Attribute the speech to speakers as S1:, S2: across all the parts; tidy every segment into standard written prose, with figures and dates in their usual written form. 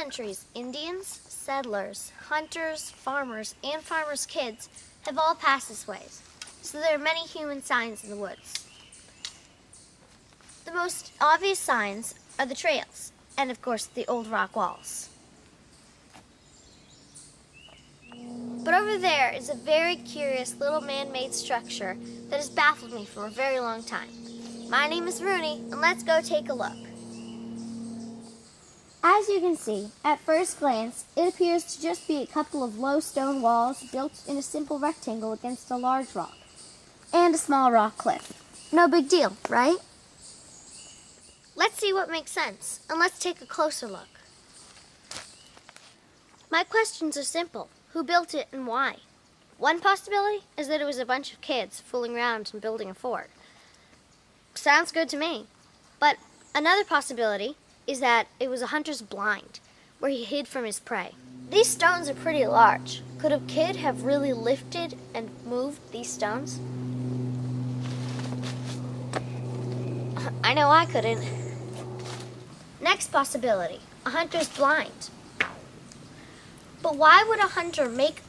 S1: centuries, Indians, settlers, hunters, farmers, and farmers' kids have all passed this way, so there are many human signs in the woods. The most obvious signs are the trails, and of course the old rock walls. But over there is a very curious little man-made structure that has baffled me for a very long time. My name is Roonie, and let's go take a look. As you can see, at first glance, it appears to just be a couple of low stone walls built in a simple rectangle against a large rock, and a small rock cliff. No big deal, right? Let's see what makes sense, and let's take a closer look. My questions are simple. Who built it and why? One possibility is that it was a bunch of kids fooling around and building a fort. Sounds good to me. But another possibility is that it was a hunter's blind, where he hid from his prey. These stones are pretty large. Could a kid have really lifted and moved these stones? I know I couldn't. Next possibility, a hunter's blind. But why would a hunter make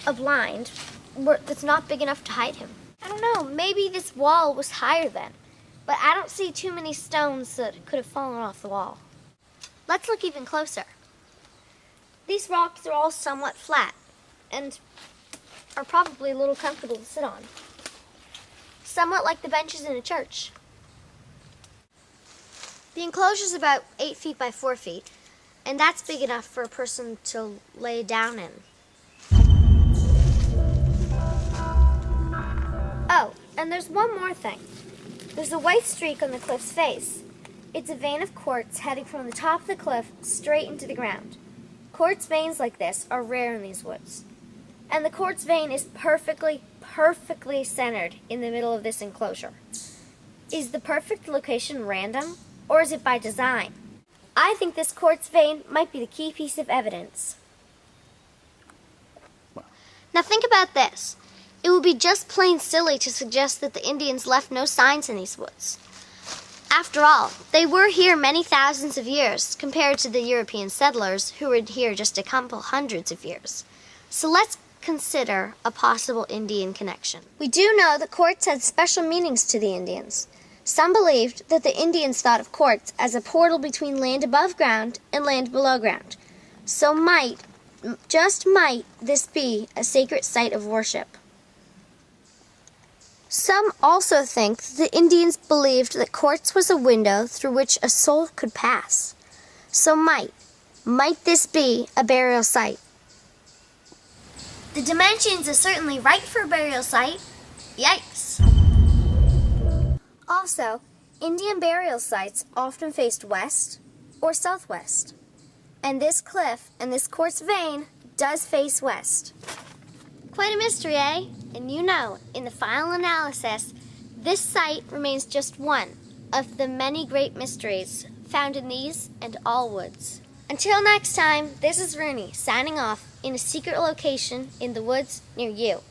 S1: a blind that's not big enough to hide him? I don't know, maybe this wall was higher then, but I don't see too many stones that could have fallen off the wall. Let's look even closer. These rocks are all somewhat flat and are probably a little comfortable to sit on. Somewhat like the benches in a church. The enclosure is about 8 feet by 4 feet, and that's big enough for a person to lay down in. Oh, and there's one more thing. There's a white streak on the cliff's face. It's a vein of quartz heading from the top of the cliff straight into the ground. Quartz veins like this are rare in these woods. And the quartz vein is perfectly centered in the middle of this enclosure. Is the perfect location random, or is it by design? I think this quartz vein might be the key piece of evidence. Now think about this. It would be just plain silly to suggest that the Indians left no signs in these woods. After all, they were here many thousands of years compared to the European settlers who were here just a couple hundreds of years. So let's consider a possible Indian connection. We do know that quartz had special meanings to the Indians. Some believed that the Indians thought of quartz as a portal between land above ground and land below ground. So just might, this be a sacred site of worship. Some also think that the Indians believed that quartz was a window through which a soul could pass. So might this be a burial site? The dimensions are certainly right for a burial site. Yikes! Also, Indian burial sites often faced west or southwest. And this cliff and this quartz vein does face west. Quite a mystery, eh? And you know, in the final analysis, this site remains just one of the many great mysteries found in these and all woods. Until next time, this is Roonie signing off in a secret location in the woods near you.